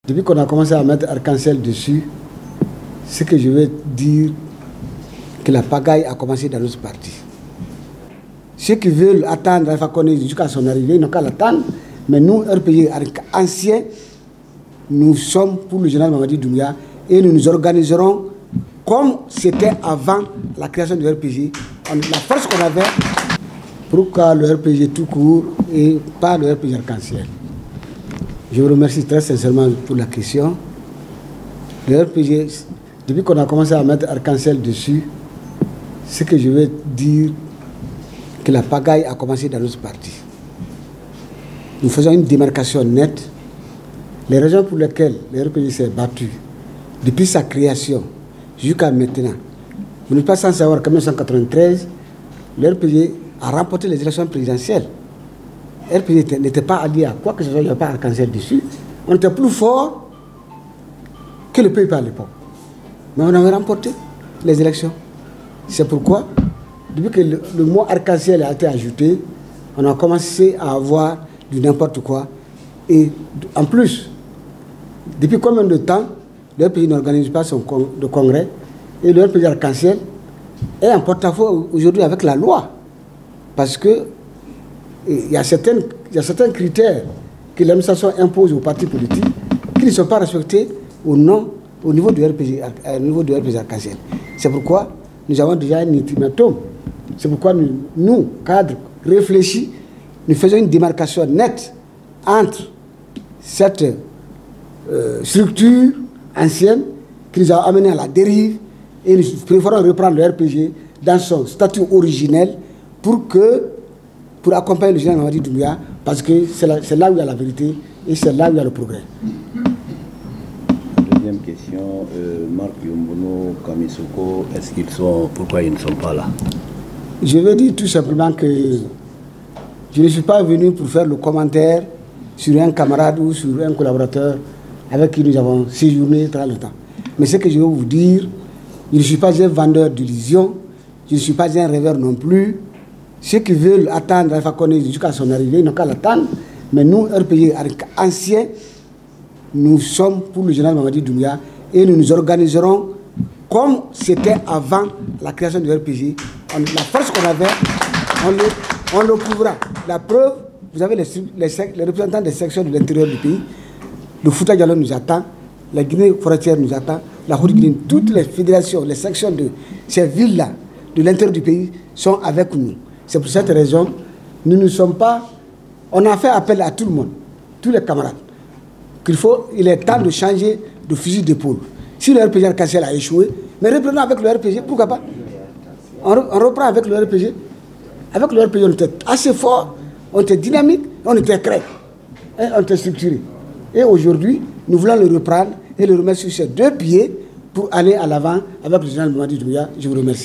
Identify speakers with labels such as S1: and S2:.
S1: Depuis qu'on a commencé à mettre arc-en-ciel dessus, ce que je veux dire, que la pagaille a commencé dans notre parti. Ceux qui veulent attendre Alpha Condé jusqu'à son arrivée, ils n'ont qu'à l'attendre. Mais nous, RPG anciens, nous sommes pour le général Mamadi Doumbouya et nous nous organiserons comme c'était avant la création du RPG. La force qu'on avait pour que le RPG tout court et pas le RPG arc-en-ciel. Je vous remercie très sincèrement pour la question. Le RPG, depuis qu'on a commencé à mettre arc-en-ciel dessus, ce que je veux dire, que la pagaille a commencé dans notre parti. Nous faisons une démarcation nette. Les raisons pour lesquelles le RPG s'est battu depuis sa création jusqu'à maintenant, vous n'êtes pas sans savoir qu'en 1993, le RPG a remporté les élections présidentielles. Le RPG n'était pas allié à quoi que ce soit, il n'y avait pas arc-en-ciel dessus. On était plus fort que le PIP à l'époque. Mais on avait remporté les élections. C'est pourquoi, depuis que le mot arc-en-ciel a été ajouté, on a commencé à avoir du n'importe quoi. Et en plus, depuis combien de temps le RPG n'organise pas son congrès et le RPG arc-en-ciel est en porte-à-faux aujourd'hui avec la loi. Parce que il y a certains critères que l'administration impose aux partis politiques qui ne sont pas respectés au niveau du RPG arc-en-ciel. C'est pourquoi nous avons déjà un ultimatum. C'est pourquoi nous, cadres réfléchis, nous faisons une démarcation nette entre cette structure ancienne qui nous a amenés à la dérive et nous préférons reprendre le RPG dans son statut originel pour accompagner le général Mamadi Doumbouya, parce que c'est là où il y a la vérité et c'est là où il y a le progrès.
S2: Deuxième question, Marc Yombono, Kamisoko, pourquoi ils ne sont pas là?
S1: Je veux dire tout simplement que je ne suis pas venu pour faire le commentaire sur un camarade ou sur un collaborateur avec qui nous avons séjourné très longtemps. Mais ce que je veux vous dire, je ne suis pas un vendeur d'illusions, je ne suis pas un rêveur non plus. Ceux qui veulent attendre Alpha Condé jusqu'à son arrivée, ils n'ont qu'à l'attendre. Mais nous, RPG anciens, nous sommes pour le général Mamadi Doumbouya et nous nous organiserons comme c'était avant la création du RPG. La force qu'on avait, on le couvrira. La preuve, vous avez les représentants des sections de l'intérieur du pays. Le Fouta Djallon nous attend, la Guinée forestière nous attend, la Haute-Guinée, toutes les fédérations, les sections de ces villes-là, de l'intérieur du pays, sont avec nous. C'est pour cette raison, nous ne sommes pas... On a fait appel à tout le monde, tous les camarades, il est temps de changer de fusil d'épaule. Si le RPG arc-en-ciel a échoué, mais reprenons avec le RPG, pourquoi pas? On reprend avec le RPG. Avec le RPG, on était assez fort, on était dynamique, on était créé, on était structuré. Et aujourd'hui, nous voulons le reprendre et le remettre sur ses deux pieds pour aller à l'avant avec le général Mamadi Doumbouya. Je vous remercie.